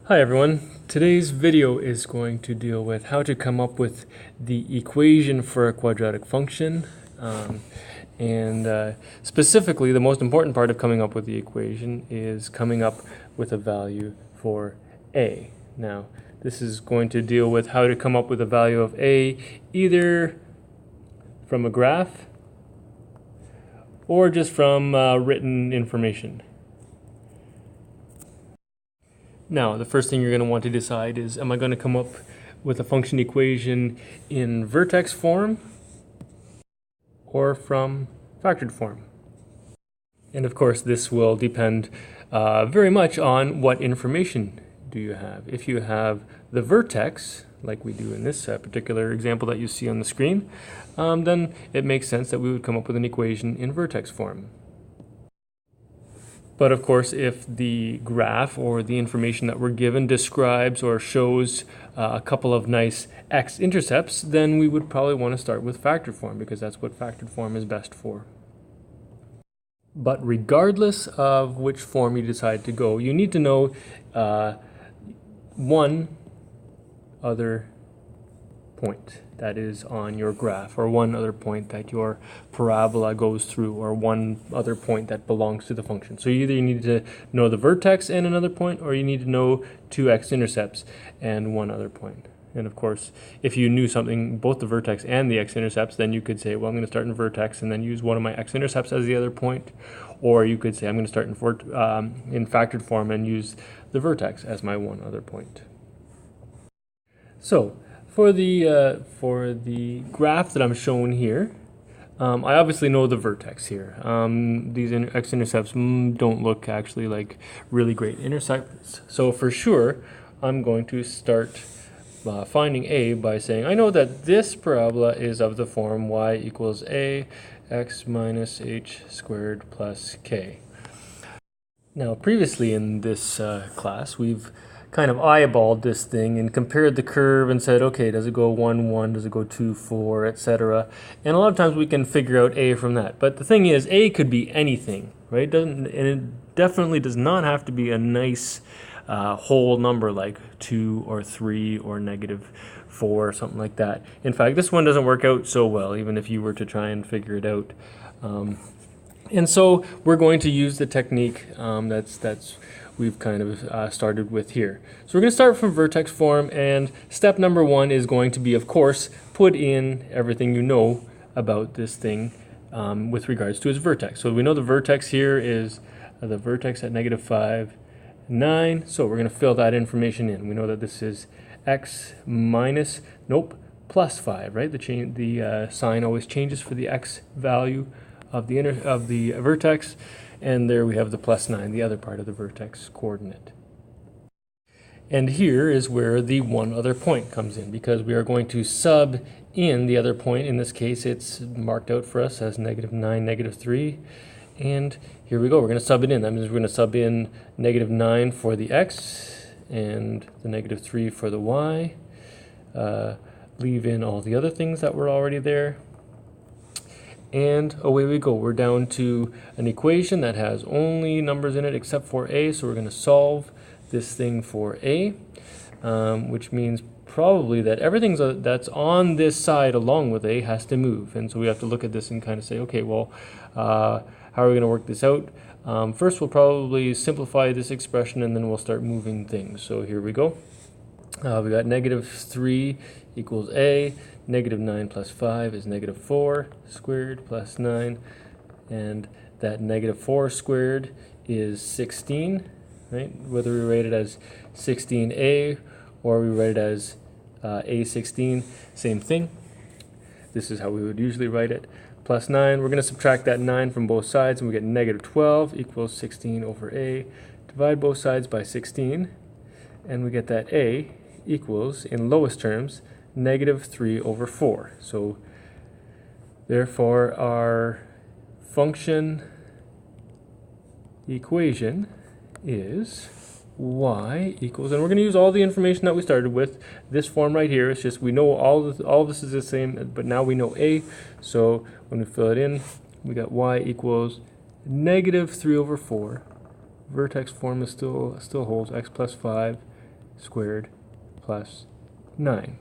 Hi everyone. Today's video is going to deal with how to come up with the equation for a quadratic function. Specifically, the most important part of coming up with the equation is coming up with a value for a. Now, this is going to deal with how to come up with a value of a either from a graph or just from written information. Now, the first thing you're going to want to decide is, am I going to come up with a function equation in vertex form or from factored form? And of course, this will depend very much on what information do you have. If you have the vertex, like we do in this particular example that you see on the screen, then it makes sense that we would come up with an equation in vertex form. But of course, if the graph or the information that we're given describes or shows a couple of nice x-intercepts, then we would probably want to start with factored form because that's what factored form is best for. But regardless of which form you decide to go, you need to know one other point that is on your graph, or one other point that your parabola goes through, or one other point that belongs to the function. So either you need to know the vertex and another point, or you need to know two x-intercepts and one other point. And of course, if you knew something, both the vertex and the x-intercepts, then you could say, well, I'm going to start in vertex and then use one of my x-intercepts as the other point. Or you could say, I'm going to start in factored form and use the vertex as my one other point. So, for the graph that I'm showing here, I obviously know the vertex here. These x-intercepts don't look actually like really great intercepts. So for sure, I'm going to start finding a by saying, I know that this parabola is of the form y equals a x minus h squared plus k. Now previously in this class, we've kind of eyeballed this thing and compared the curve and said, okay, does it go 1, 1, does it go 2, 4, etc. And a lot of times we can figure out a from that. But the thing is, a could be anything, right? And it definitely does not have to be a nice whole number like 2 or 3 or negative 4 or something like that. In fact, this one doesn't work out so well, even if you were to try and figure it out. And so we're going to use the technique that's we've kind of started with here. So we're going to start from vertex form, and step number 1 is going to be, of course, put in everything you know about this thing with regards to its vertex. So we know the vertex here is the vertex at negative 5, 9. So we're going to fill that information in. We know that this is x minus, plus 5, right? The sign always changes for the x value of the vertex. And there we have the plus 9, the other part of the vertex coordinate. And here is where the one other point comes in, because we are going to sub in the other point. In this case, it's marked out for us as negative 9, negative 3. And here we go. We're going to sub it in. That means we're going to sub in negative 9 for the x and the negative 3 for the y. Leave in all the other things that were already there. And away we go. We're down to an equation that has only numbers in it except for a, so we're going to solve this thing for a, which means probably that everything that's on this side along with a has to move. And so we have to look at this and kind of say, okay, well, how are we going to work this out? First, we'll probably simplify this expression, and then we'll start moving things. So here we go. We got negative 3 equals a. Negative 9 plus 5 is negative 4 squared plus 9. And that negative 4 squared is 16, right? Whether we write it as 16a or we write it as a16, same thing. This is how we would usually write it. Plus 9, we're going to subtract that 9 from both sides, and we get negative 12 equals 16 over a. Divide both sides by 16, and we get that a equals, in lowest terms, negative 3 over 4. So therefore our function equation is y equals, and we're going to use all the information that we started with. This form right here, it's just we know all this is the same, but now we know a. So when we fill it in, we got y equals negative 3 over 4. Vertex form is still holds, x plus 5 squared plus 9.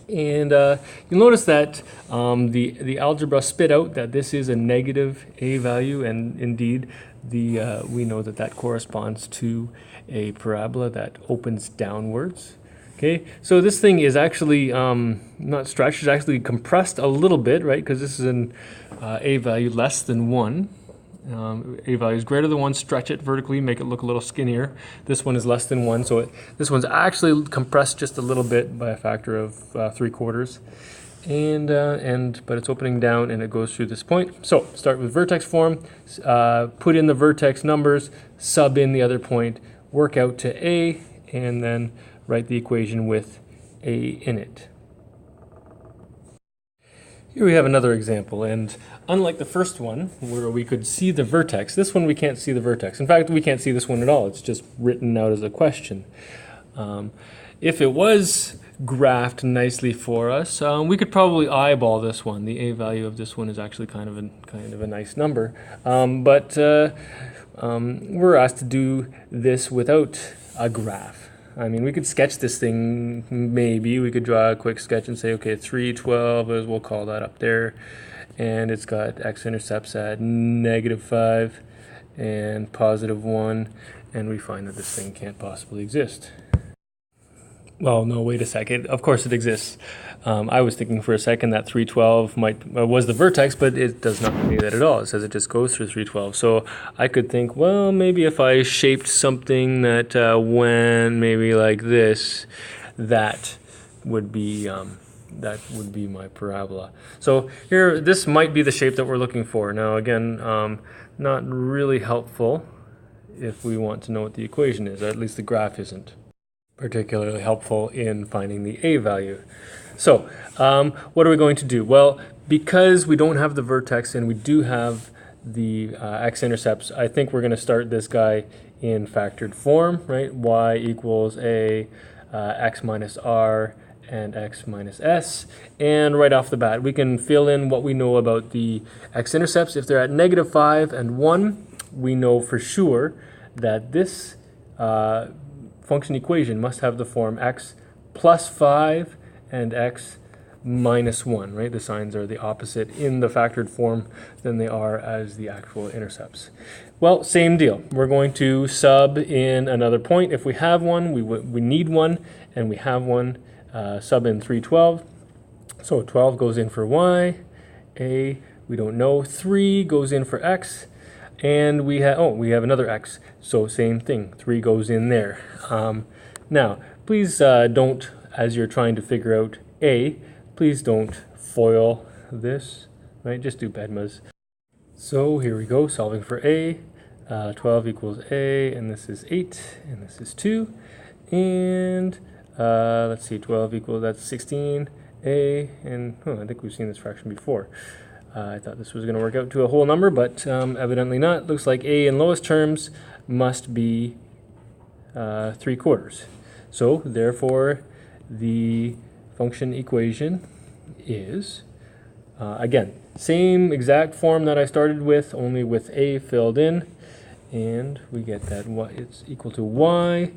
And you'll notice that the algebra spit out that this is a negative a value, and indeed we know that that corresponds to a parabola that opens downwards. Okay, so this thing is actually not stretched, it's actually compressed a little bit, right? Because this is an a value less than 1. A value is greater than 1, stretch it vertically, make it look a little skinnier. This one is less than 1, so this one's actually compressed just a little bit by a factor of 3/4. But it's opening down and it goes through this point. So start with vertex form, put in the vertex numbers, sub in the other point, work out to A, and then write the equation with A in it. Here we have another example, and unlike the first one where we could see the vertex, this one we can't see the vertex. In fact, we can't see this one at all. It's just written out as a question. If it was graphed nicely for us, we could probably eyeball this one. The a value of this one is actually kind of a nice number, but we're asked to do this without a graph. I mean, we could sketch this thing, maybe. We could draw a quick sketch and say, okay, 312, we'll call that up there. And it's got x-intercepts at -5 and +1. And we find that this thing can't possibly exist. Well, no, wait a second. Of course it exists. I was thinking for a second that 312 was the vertex, but it does not say that at all. It says it just goes through 312. So I could think, well, maybe if I shaped something that went maybe like this, that would be my parabola. So here, this might be the shape that we're looking for. Now, again, not really helpful if we want to know what the equation is. At least the graph isn't particularly helpful in finding the a value. So what are we going to do? Well, because we don't have the vertex and we do have the x-intercepts, I think we're going to start this guy in factored form, right? Y equals a x minus r and x minus s. And right off the bat, we can fill in what we know about the x-intercepts. If they're at -5 and 1, we know for sure that this function equation must have the form x plus 5 and x minus 1, right? The signs are the opposite in the factored form than they are as the actual intercepts. Well, same deal. We're going to sub in another point. If we have one, we need one, and we have one. Sub in 312. So 12 goes in for y, a, we don't know, 3 goes in for x, and we have another x, so same thing, 3 goes in there. Now, please don't, as you're trying to figure out a, please don't FOIL this, right? Just do BEDMAS. So here we go, solving for a. 12 equals a, and this is 8, and this is 2, and let's see, 12 equals, that's 16, a, and I think we've seen this fraction before. I thought this was going to work out to a whole number, but evidently not. Looks like a in lowest terms must be 3/4. So therefore, the function equation is, again, same exact form that I started with, only with a filled in, and we get that it's equal to y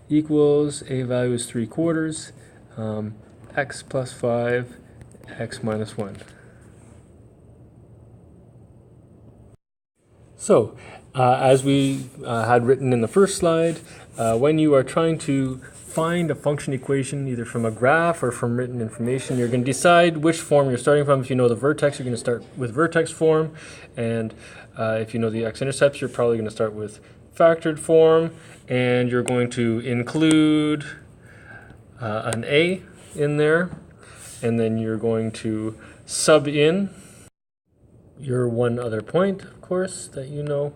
equals, a value is 3/4, x plus 5, x minus 1. So, as we had written in the first slide, when you are trying to find a function equation either from a graph or from written information, you're going to decide which form you're starting from. If you know the vertex, you're going to start with vertex form, and if you know the x-intercepts, you're probably going to start with factored form, and you're going to include an a in there, and then you're going to sub in your one other point, of course, that you know,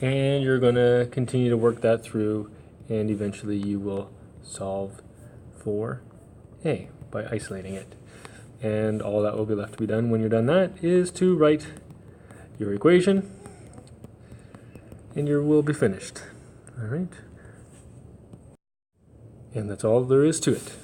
and you're going to continue to work that through, and eventually you will solve for a by isolating it. And all that will be left to be done when you're done that is to write your equation, and you will be finished. All right. And that's all there is to it.